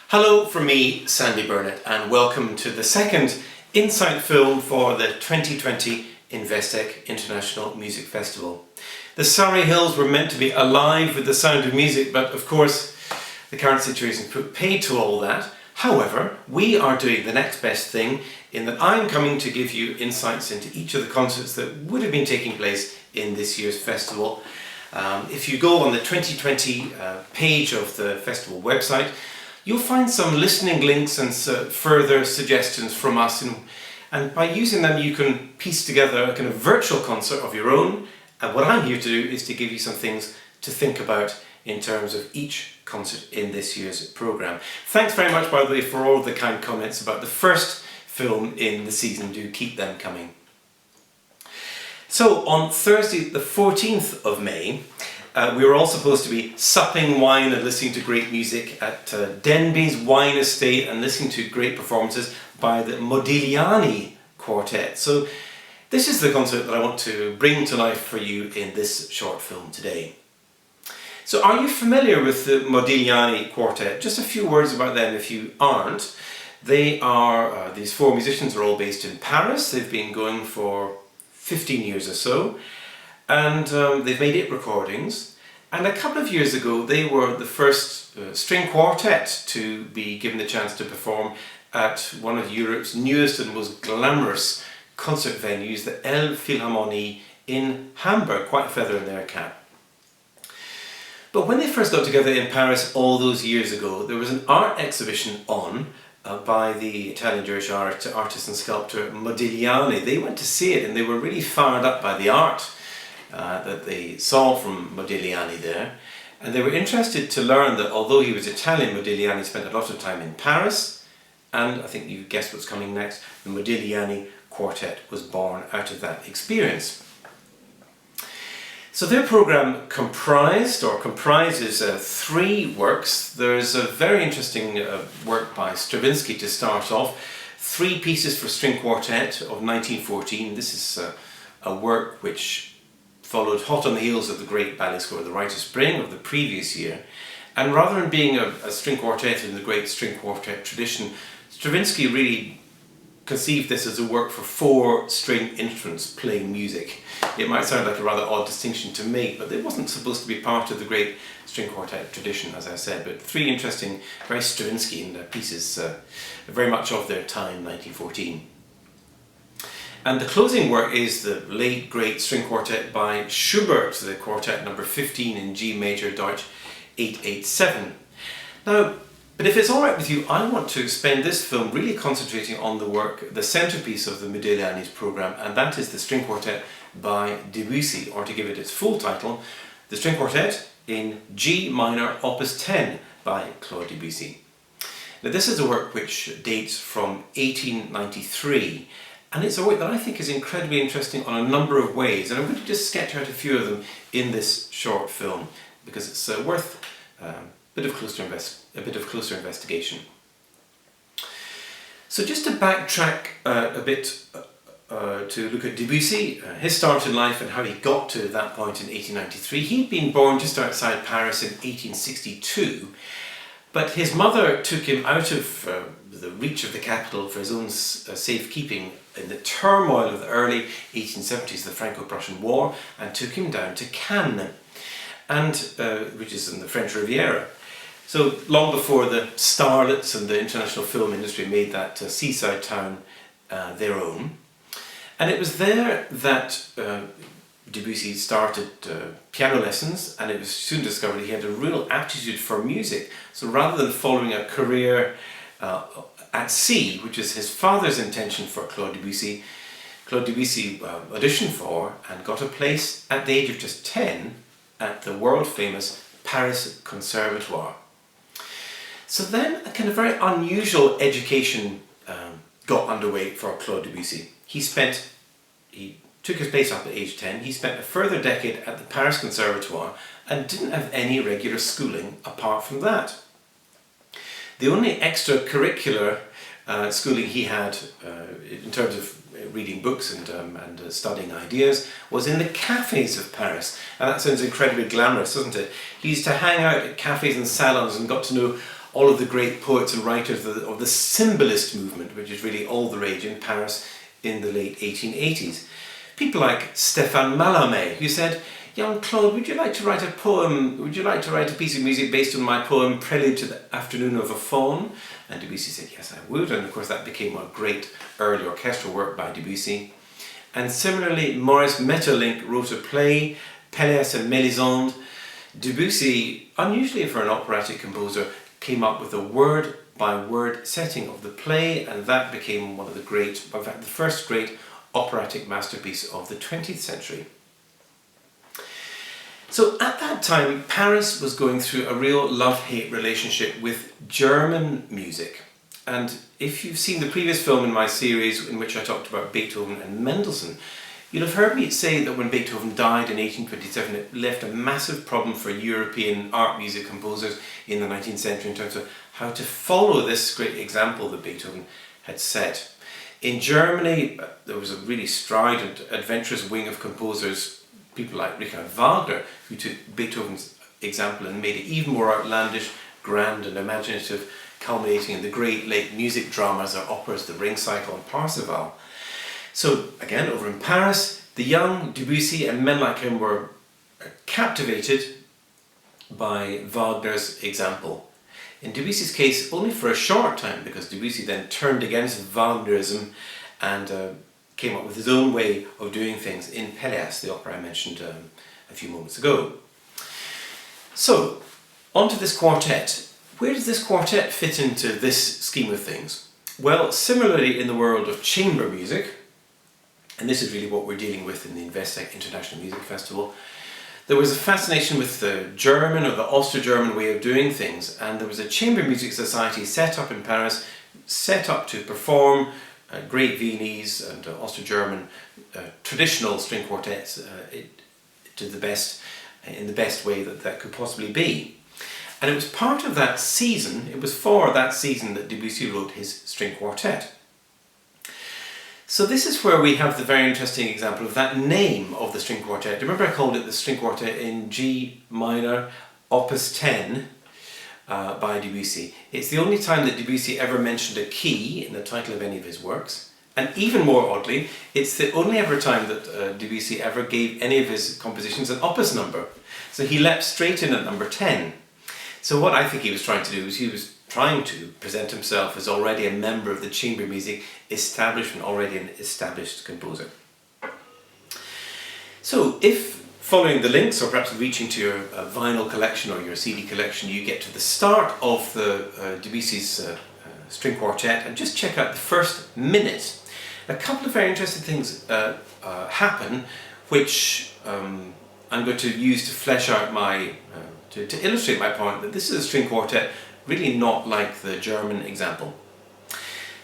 Hello from me, Sandy Burnett, and welcome to the second Insight film for the 2020 Investec International Music Festival. The Surrey Hills were meant to be alive with the sound of music, but of course the current situation put paid to all that. However, we are doing the next best thing in that I'm coming to give you insights into each of the concerts that would have been taking place in this year's festival. If you go on the 2020 page of the festival website, you'll find some listening links and further suggestions from us, and by using them you can piece together a kind of virtual concert of your own. And what I'm here to do is to give you some things to think about in terms of each concert in this year's programme. Thanks very much, by the way, for all the kind comments about the first film in the season. Do keep them coming. So on Thursday the 14th of May, we were all supposed to be supping wine and listening to great music at Denbies Wine Estate and listening to great performances by the Modigliani Quartet. So this is the concert that I want to bring to life for you in this short film today. So are you familiar with the Modigliani Quartet? Just a few words about them if you aren't. They are, these four musicians are all based in Paris. They've been going for 15 years or so. And they've made 8 recordings, and a couple of years ago they were the first string quartet to be given the chance to perform at one of Europe's newest and most glamorous concert venues, the Philharmonie in Hamburg, quite a feather in their cap. But when they first got together in Paris all those years ago, there was an art exhibition on by the Italian-Jewish artist and sculptor Modigliani. They went to see it and they were really fired up by the art that they saw from Modigliani there, and they were interested to learn that although he was Italian, Modigliani spent a lot of time in Paris, and I think you guessed what's coming next, the Modigliani Quartet was born out of that experience. So their programme comprises 3 works. There's a very interesting work by Stravinsky to start off, 3 pieces for string quartet of 1914. This is a work which followed hot on the heels of the great ballet score The Rite of Spring of the previous year, and rather than being a string quartet in the great string quartet tradition, Stravinsky really conceived this as a work for 4 string instruments playing music. It might sound like a rather odd distinction to make, but it wasn't supposed to be part of the great string quartet tradition, as I said, but 3 interesting, very Stravinsky pieces, very much of their time, 1914. And the closing work is the late great string quartet by Schubert, the quartet number 15 in G major Deutsch 887. Now, but if it's alright with you, I want to spend this film really concentrating on the work, the centrepiece of the Modigliani's programme, and that is the string quartet by Debussy, or to give it its full title, the string quartet in G minor opus 10 by Claude Debussy. Now this is a work which dates from 1893, and it's a work that I think is incredibly interesting on a number of ways, and I'm going to just sketch out a few of them in this short film because it's worth a bit of closer investigation. So just to backtrack a bit to look at Debussy, his start in life and how he got to that point in 1893. He'd been born just outside Paris in 1862, but his mother took him out of the reach of the capital for his own safekeeping in the turmoil of the early 1870s, the Franco-Prussian War, and took him down to Cannes, and which is in the French Riviera. So long before the starlets and the international film industry made that seaside town their own. And it was there that Debussy started piano lessons, and it was soon discovered he had a real aptitude for music. So rather than following a career at sea, which is his father's intention for Claude Debussy auditioned for and got a place at the age of just 10 at the world famous Paris Conservatoire. So then a kind of very unusual education got underway for Claude Debussy. He took his place up at age 10, he spent a further decade at the Paris Conservatoire and didn't have any regular schooling apart from that. The only extracurricular schooling he had in terms of reading books and studying ideas was in the cafes of Paris. And that sounds incredibly glamorous, doesn't it? He used to hang out at cafes and salons and got to know all of the great poets and writers of the symbolist movement, which is really all the rage in Paris in the late 1880s. People like Stéphane Mallarmé, who said, "Young Claude, would you like to write a poem? Would you like to write a piece of music based on my poem Prelude to the Afternoon of a Faun?" And Debussy said, "Yes, I would." And of course that became a great early orchestral work by Debussy. And similarly, Maurice Maeterlinck wrote a play, Pelléas and Mélisande. Debussy, unusually for an operatic composer, came up with a word-by-word setting of the play, and that became one of the great, in fact the first great operatic masterpiece of the 20th century. So at that time, Paris was going through a real love-hate relationship with German music. And if you've seen the previous film in my series in which I talked about Beethoven and Mendelssohn, you'll have heard me say that when Beethoven died in 1827, it left a massive problem for European art music composers in the 19th century in terms of how to follow this great example that Beethoven had set. In Germany, there was a really strident, adventurous wing of composers, people like Richard Wagner, who took Beethoven's example and made it even more outlandish, grand and imaginative, culminating in the great late music dramas or operas, The Ring Cycle and Parsifal. So again, over in Paris, the young Debussy and men like him were captivated by Wagner's example. In Debussy's case, only for a short time, because Debussy then turned against Wagnerism and came up with his own way of doing things in Pelléas, the opera I mentioned a few moments ago. So, onto this quartet. Where does this quartet fit into this scheme of things? Well, similarly in the world of chamber music, and this is really what we're dealing with in the Investec International Music Festival, there was a fascination with the German or the Austro-German way of doing things, and there was a chamber music society set up in Paris, set up to perform great Viennese and Austro-German traditional string quartets in the best way that could possibly be. And it was part of that season, it was for that season that Debussy wrote his string quartet. So this is where we have the very interesting example of that name of the string quartet. Remember I called it the string quartet in G minor, opus 10 by Debussy. It's the only time that Debussy ever mentioned a key in the title of any of his works. And even more oddly, it's the only ever time that Debussy ever gave any of his compositions an opus number. So he leapt straight in at number 10. So what I think he was trying to do is he was trying to present himself as already a member of the chamber music establishment, already an established composer. So if following the links, or perhaps reaching to your vinyl collection or your CD collection, you get to the start of the Debussy's string quartet and just check out the first minute, a couple of very interesting things happen, which I'm going to use to flesh out my, to illustrate my point that this is a string quartet really not like the German example.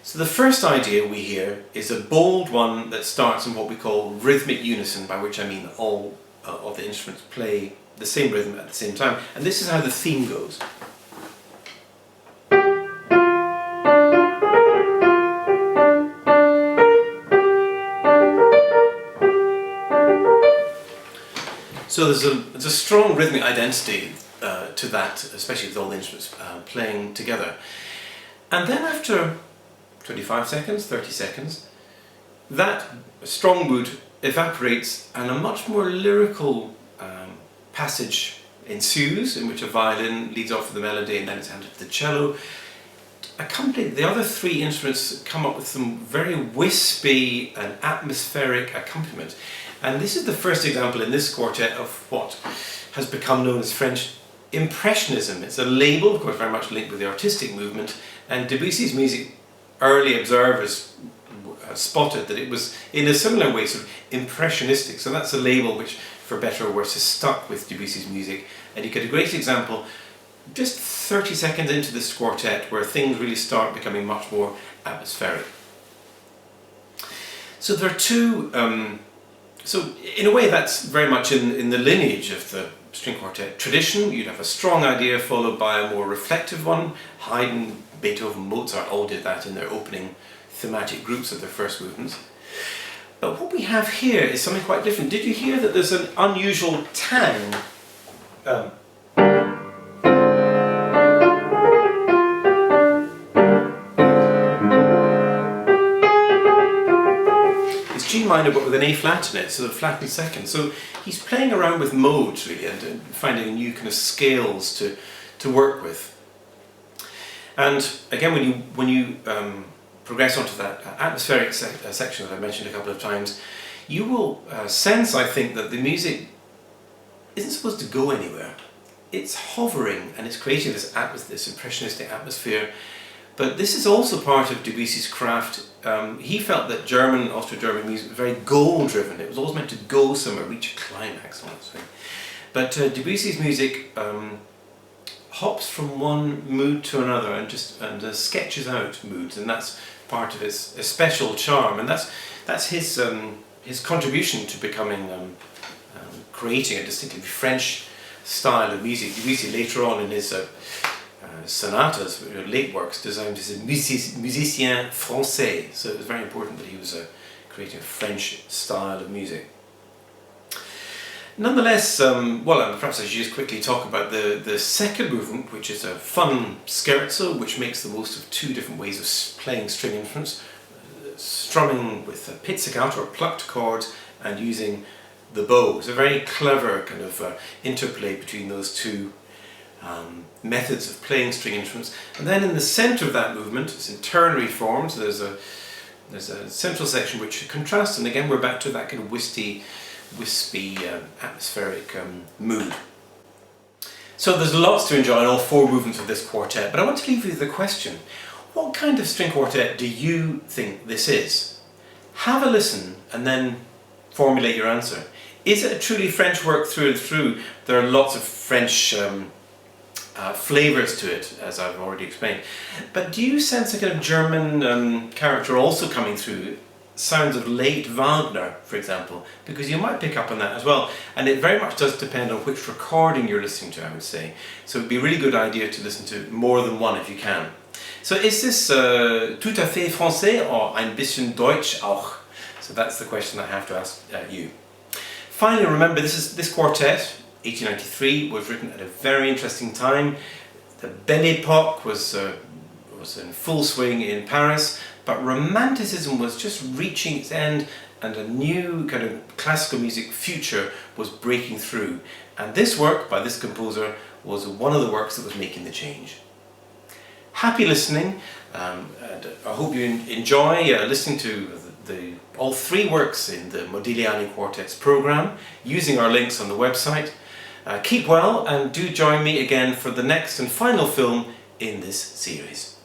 So the first idea we hear is a bold one that starts in what we call rhythmic unison, by which I mean all of the instruments play the same rhythm at the same time. And this is how the theme goes. So there's a strong rhythmic identity to that, especially with all the instruments playing together. And then after 25 seconds, 30 seconds, that strong mood evaporates and a much more lyrical passage ensues, in which a violin leads off with the melody and then it's handed to the cello. Accompanied, the other three instruments come up with some very wispy and atmospheric accompaniment. And this is the first example in this quartet of what has become known as French Impressionism. It's a label, of course, very much linked with the artistic movement, and Debussy's music, early observers spotted that it was in a similar way sort of impressionistic. So that's a label which, for better or worse, has stuck with Debussy's music. And you get a great example just 30 seconds into this quartet where things really start becoming much more atmospheric. So there are two, so in a way that's very much in the lineage of the string quartet tradition. You'd have a strong idea followed by a more reflective one. Haydn, Beethoven, Mozart all did that in their opening thematic groups of their first movements. But what we have here is something quite different. Did you hear that there's an unusual tang? minor but with an A flat in it, so the flattened second. So he's playing around with modes really and finding new kind of scales to work with. And again, when you progress onto that atmospheric section that I mentioned a couple of times, you will sense, I think, that the music isn't supposed to go anywhere. It's hovering and it's creating this impressionistic atmosphere. But this is also part of Debussy's craft. He felt that Austro-German music was very goal-driven. It was always meant to go somewhere, reach a climax, and that sort of thing. But Debussy's music hops from one mood to another and sketches out moods, and that's part of his special charm. And that's his contribution to becoming creating a distinctly French style of music. Debussy later on in his sonatas, late works, designed as a musicien français, so it was very important that he was creating a French style of music. Nonetheless, well, perhaps I should just quickly talk about the second movement, which is a fun scherzo, which makes the most of two different ways of playing string instruments, strumming with pizzicato or plucked chords and using the bow. It's a very clever kind of interplay between those two methods of playing string instruments. And then in the centre of that movement, it's in ternary form, so there's a central section which contrasts, and again we're back to that kind of wispy atmospheric mood. So there's lots to enjoy in all four movements of this quartet, but I want to leave you with the question: what kind of string quartet do you think this is? Have a listen and then formulate your answer. Is it a truly French work through and through? There are lots of French flavours to it, as I've already explained. But do you sense a kind of German character also coming through? Sounds of late Wagner, for example, because you might pick up on that as well. And it very much does depend on which recording you're listening to, I would say. So it'd be a really good idea to listen to more than one if you can. So is this tout à fait français or ein bisschen deutsch auch? So that's the question I have to ask you. Finally, remember, this quartet, 1893, was written at a very interesting time. The Belle Époque was in full swing in Paris, but Romanticism was just reaching its end and a new kind of classical music future was breaking through. And this work by this composer was one of the works that was making the change. Happy listening, and I hope you enjoy listening to all three works in the Modigliani Quartet's program using our links on the website. Keep well and do join me again for the next and final film in this series.